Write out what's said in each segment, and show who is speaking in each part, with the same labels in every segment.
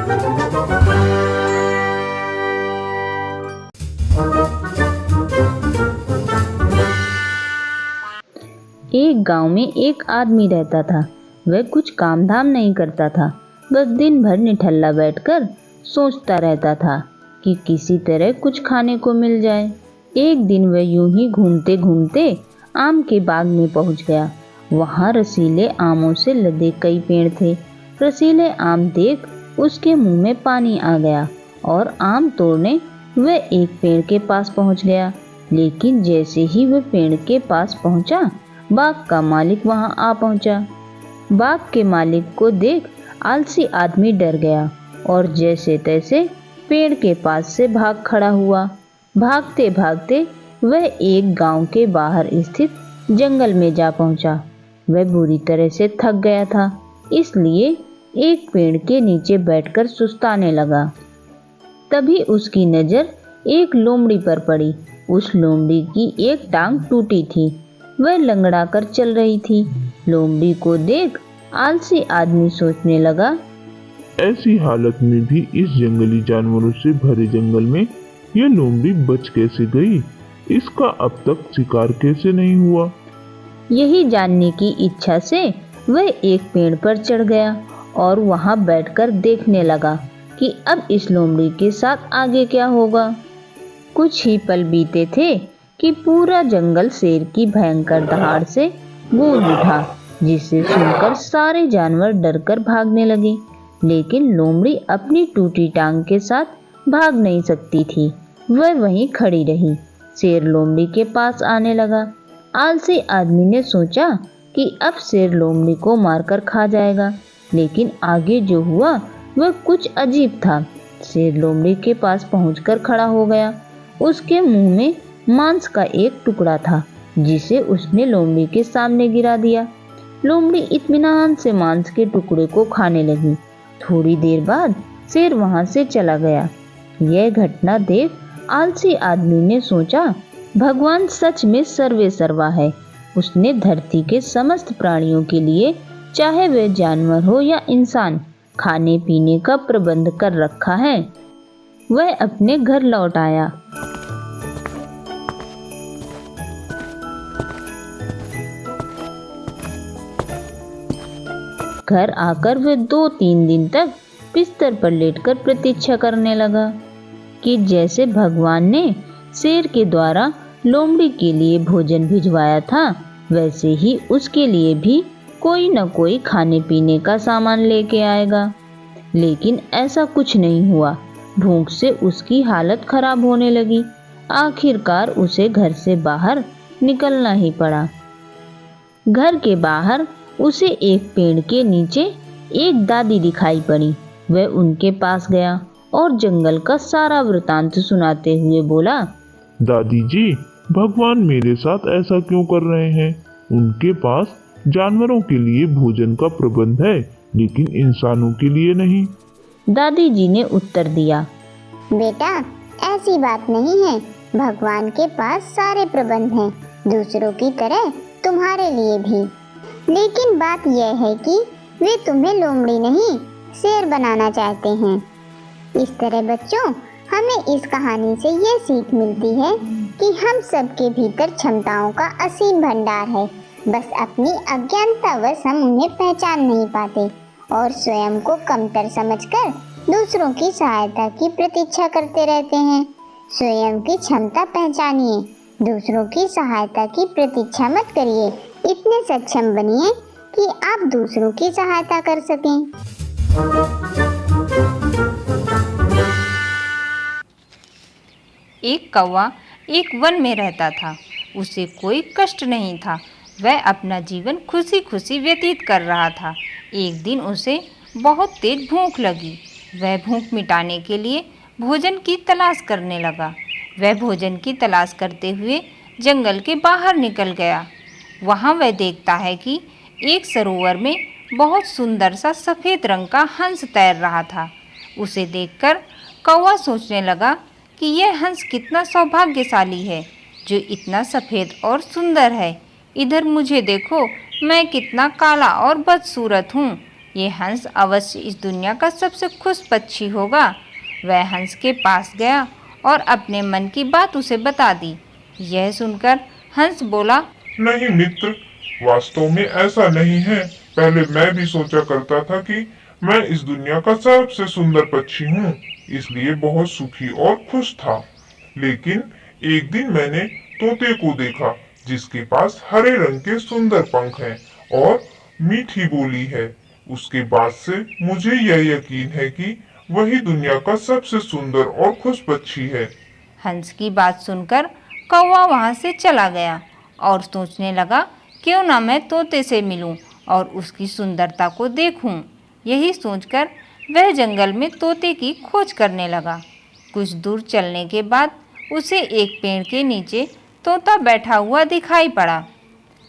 Speaker 1: एक गांव में एक आदमी रहता था। वह कुछ काम धाम नहीं करता था, बस दिन भर निठल्ला बैठकर सोचता रहता था कि किसी तरह कुछ खाने को मिल जाए। एक दिन वह यूं ही घूमते घूमते आम के बाग में पहुंच गया। वहां रसीले आमों से लदे कई पेड़ थे। रसीले आम देख उसके मुंह में पानी आ गया और आम तोड़ने वह एक पेड़ के पास पहुंच गया। लेकिन जैसे ही वह पेड़ के पास पहुंचा, बाग का मालिक वहां आ पहुंचा। बाग के मालिक को देख आलसी आदमी डर गया और जैसे तैसे पेड़ के पास से भाग खड़ा हुआ। भागते भागते वह एक गांव के बाहर स्थित जंगल में जा पहुंचा। वह बुरी तरह से थक गया था, इसलिए एक पेड़ के नीचे बैठकर सुस्ताने लगा। तभी उसकी नजर एक लोमड़ी पर पड़ी। उस लोमड़ी की एक टांग टूटी थी, वह लंगड़ा कर चल रही थी। लोमड़ी को देख आलसी आदमी सोचने लगा,
Speaker 2: ऐसी हालत में भी इस जंगली जानवरों से भरे जंगल में यह लोमड़ी बच कैसे गई? इसका अब तक शिकार कैसे नहीं हुआ?
Speaker 1: यही जानने की इच्छा से वह एक पेड़ पर चढ़ गया और वहां बैठकर देखने लगा कि अब इस लोमड़ी के साथ आगे क्या होगा। कुछ ही पल बीते थे कि पूरा जंगल शेर की भयंकर दहाड़ से गूंज उठा, जिसे सुनकर सारे जानवर डरकर भागने लगे। लेकिन लोमड़ी अपनी टूटी टांग के साथ भाग नहीं सकती थी, वह वहीं खड़ी रही। शेर लोमड़ी के पास आने लगा। आलसी आदमी ने सोचा कि अब शेर लोमड़ी को मारकर खा जाएगा, लेकिन आगे जो हुआ वह कुछ अजीब था। शेर लोमड़ी के पास पहुंचकर खड़ा हो गया। उसके मुंह में मांस का एक टुकड़ा था, जिसे उसने लोमड़ी के सामने गिरा दिया। लोमड़ी इत्मीनान से मांस के टुकड़े को खाने लगी। थोड़ी देर बाद शेर वहां से चला गया। यह घटना देख आलसी आदमी ने सोचा, भगवान सच में सर्वे सर्वा है। उसने धरती के समस्त प्राणियों के लिए, चाहे वे जानवर हो या इंसान, खाने पीने का प्रबंध कर रखा है। वह अपने घर लौट आया। घर आकर वह 2-3 दिन तक बिस्तर पर लेटकर प्रतीक्षा करने लगा कि जैसे भगवान ने शेर के द्वारा लोमड़ी के लिए भोजन भिजवाया था, वैसे ही उसके लिए भी कोई न कोई खाने पीने का सामान लेके आएगा। लेकिन ऐसा कुछ नहीं हुआ। भूख से उसकी हालत खराब होने लगी। आखिरकार उसे घर से बाहर निकलना ही पड़ा। घर के बाहर उसे एक पेड़ के नीचे एक दादी दिखाई पड़ी। वह उनके पास गया और जंगल का सारा वृतांत सुनाते हुए बोला,
Speaker 2: दादी जी, भगवान मेरे साथ ऐसा क्यों कर रहे हैं? उनके पास जानवरों के लिए भोजन का प्रबंध है, लेकिन इंसानों के लिए नहीं।
Speaker 1: दादी जी ने उत्तर दिया,
Speaker 3: बेटा, ऐसी बात नहीं है। भगवान के पास सारे प्रबंध हैं, दूसरों की तरह तुम्हारे लिए भी। लेकिन बात यह है कि वे तुम्हें लोमड़ी नहीं, शेर बनाना चाहते हैं। इस तरह बच्चों, हमें इस कहानी से ये सीख मिलती है कि हम सबके भीतर क्षमताओं का असीम भंडार है। बस अपनी अज्ञानतावश हम उन्हें पहचान नहीं पाते और स्वयं को कमतर समझकर दूसरों की सहायता की प्रतीक्षा करते रहते हैं। स्वयं की क्षमता पहचानिए, दूसरों की सहायता की प्रतीक्षा मत करिए। इतने सक्षम बनिए कि आप दूसरों की सहायता कर सकें।
Speaker 4: एक कौवा एक वन में रहता था। उसे कोई कष्ट नहीं था। वह अपना जीवन खुशी खुशी व्यतीत कर रहा था। एक दिन उसे बहुत तेज भूख लगी। वह भूख मिटाने के लिए भोजन की तलाश करने लगा। वह भोजन की तलाश करते हुए जंगल के बाहर निकल गया। वहाँ वह देखता है कि एक सरोवर में बहुत सुंदर सा सफ़ेद रंग का हंस तैर रहा था। उसे देखकर कौवा सोचने लगा कि यह हंस कितना सौभाग्यशाली है जो इतना सफ़ेद और सुंदर है। इधर मुझे देखो, मैं कितना काला और बदसूरत हूँ। ये हंस अवश्य इस दुनिया का सबसे खुश पक्षी होगा। वह हंस के पास गया और अपने मन की बात उसे बता दी। यह सुनकर हंस बोला,
Speaker 2: नहीं मित्र, वास्तव में ऐसा नहीं है। पहले मैं भी सोचा करता था कि मैं इस दुनिया का सबसे सुंदर पक्षी हूँ, इसलिए बहुत सुखी और खुश था। लेकिन एक दिन मैंने तोते को देखा, जिसके पास हरे रंग के सुंदर पंख हैं और मीठी बोली है। उसके बाद से मुझे यह यकीन है कि वही दुनिया का सबसे सुंदर और खुश पक्षी है।
Speaker 4: हंस की बात सुनकर कौवा वहां से चला गया और सोचने लगा, क्यों ना मैं तोते से मिलूं और उसकी सुंदरता को देखूं। यही सोचकर वह जंगल में तोते की खोज करने लगा। कुछ दूर चलने के बाद उसे एक पेड़ के नीचे तोता बैठा हुआ दिखाई पड़ा।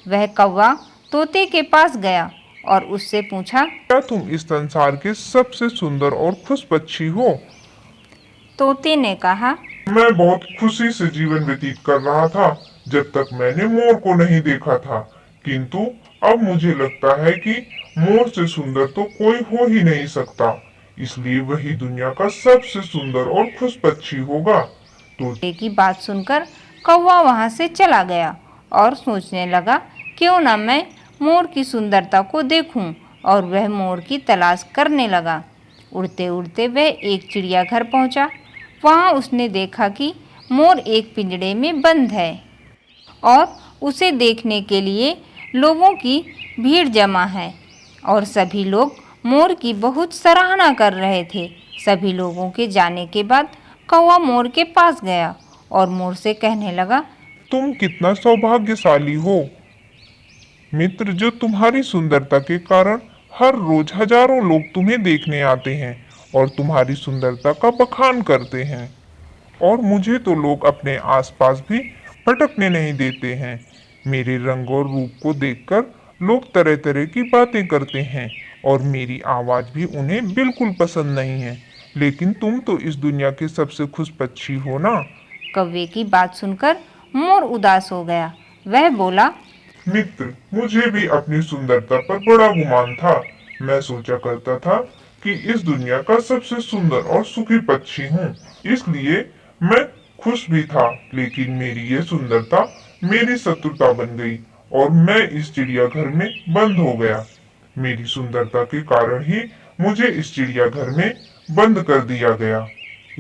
Speaker 4: वह कौवा तोते के पास गया और उससे पूछा,
Speaker 2: क्या तुम इस संसार के सबसे सुंदर और खुश पक्षी हो?
Speaker 4: तोते ने कहा,
Speaker 2: मैं बहुत खुशी से जीवन व्यतीत कर रहा था जब तक मैंने मोर को नहीं देखा था, किंतु अब मुझे लगता है कि मोर से सुंदर तो कोई हो ही नहीं सकता, इसलिए वही दुनिया का सबसे सुंदर और खुश पक्षी होगा।
Speaker 4: तोते की बात सुनकर कौवा वहां से चला गया और सोचने लगा, क्यों ना मैं मोर की सुंदरता को देखूं, और वह मोर की तलाश करने लगा। उड़ते उड़ते वह एक चिड़ियाघर पहुंचा। वहां उसने देखा कि मोर एक पिंजड़े में बंद है और उसे देखने के लिए लोगों की भीड़ जमा है और सभी लोग मोर की बहुत सराहना कर रहे थे। सभी लोगों के जाने के बाद कौवा मोर के पास गया और मोर से कहने लगा,
Speaker 2: तुम कितना सौभाग्यशाली हो मित्र, जो तुम्हारी सुंदरता के कारण हर रोज हजारों लोग तुम्हें देखने आते हैं और तुम्हारी सुंदरता का बखान करते हैं। और मुझे तो लोग अपने आसपास भी भटकने नहीं देते हैं। मेरे रंग और रूप को देखकर लोग तरह तरह की बातें करते हैं और मेरी आवाज भी उन्हें बिल्कुल पसंद नहीं है। लेकिन तुम तो इस दुनिया के सबसे खुश पक्षी हो ना।
Speaker 4: कौवे की बात सुनकर मोर उदास हो गया। वह बोला,
Speaker 2: मित्र, मुझे भी अपनी सुंदरता पर बड़ा गुमान था। मैं सोचा करता था कि इस दुनिया का सबसे सुंदर और सुखी पक्षी हूँ, इसलिए मैं खुश भी था। लेकिन मेरी ये सुंदरता मेरी शत्रुता बन गई और मैं इस चिड़ियाघर में बंद हो गया। मेरी सुंदरता के कारण ही मुझे इस चिड़ियाघर में बंद कर दिया गया।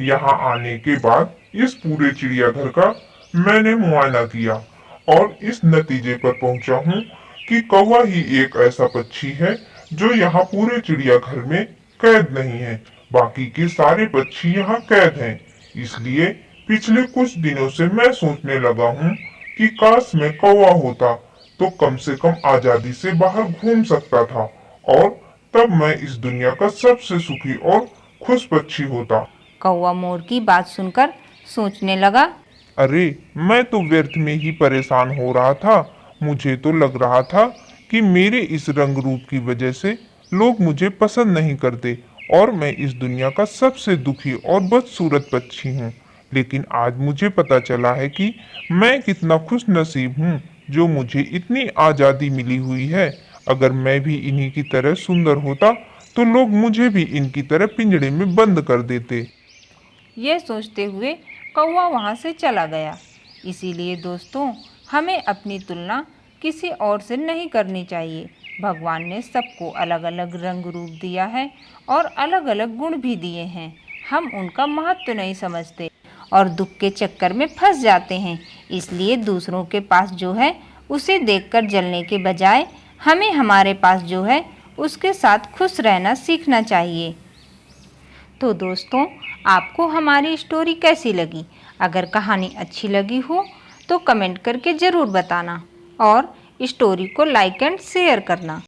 Speaker 2: यहाँ आने के बाद इस पूरे चिड़ियाघर का मैंने मुआयना किया और इस नतीजे पर पहुंचा हूँ कि कौवा ही एक ऐसा पक्षी है जो यहाँ पूरे चिड़ियाघर में कैद नहीं है। बाकी के सारे पक्षी यहाँ कैद हैं। इसलिए पिछले कुछ दिनों से मैं सोचने लगा हूँ कि काश मैं कौवा होता तो कम से कम आजादी से बाहर घूम सकता था और तब मैं इस दुनिया का सबसे सुखी और खुश पक्षी होता।
Speaker 4: कौवा मोर की बात सुनकर सोचने लगा,
Speaker 2: अरे, मैं तो व्यर्थ में ही परेशान हो रहा था। मुझे तो लग रहा था कि मेरे इस रंग रूप की वजह से लोग मुझे पसंद नहीं करते और मैं इस दुनिया का सबसे दुखी और बदसूरत पक्षी हूँ। लेकिन आज मुझे पता चला है कि मैं कितना खुश नसीब हूँ जो मुझे इतनी आज़ादी मिली हुई है। अगर मैं भी इन्हीं की तरह सुंदर होता तो लोग मुझे भी इनकी तरह पिंजड़े में बंद कर देते।
Speaker 4: यह सोचते हुए कौवा वहाँ से चला गया। इसीलिए दोस्तों, हमें अपनी तुलना किसी और से नहीं करनी चाहिए। भगवान ने सबको अलग अलग रंग रूप दिया है और अलग अलग गुण भी दिए हैं। हम उनका महत्व नहीं समझते और दुख के चक्कर में फंस जाते हैं। इसलिए दूसरों के पास जो है उसे देखकर जलने के बजाय हमें हमारे पास जो है उसके साथ खुश रहना सीखना चाहिए। तो दोस्तों, आपको हमारी स्टोरी कैसी लगी? अगर कहानी अच्छी लगी हो तो कमेंट करके ज़रूर बताना और स्टोरी को लाइक एंड शेयर करना।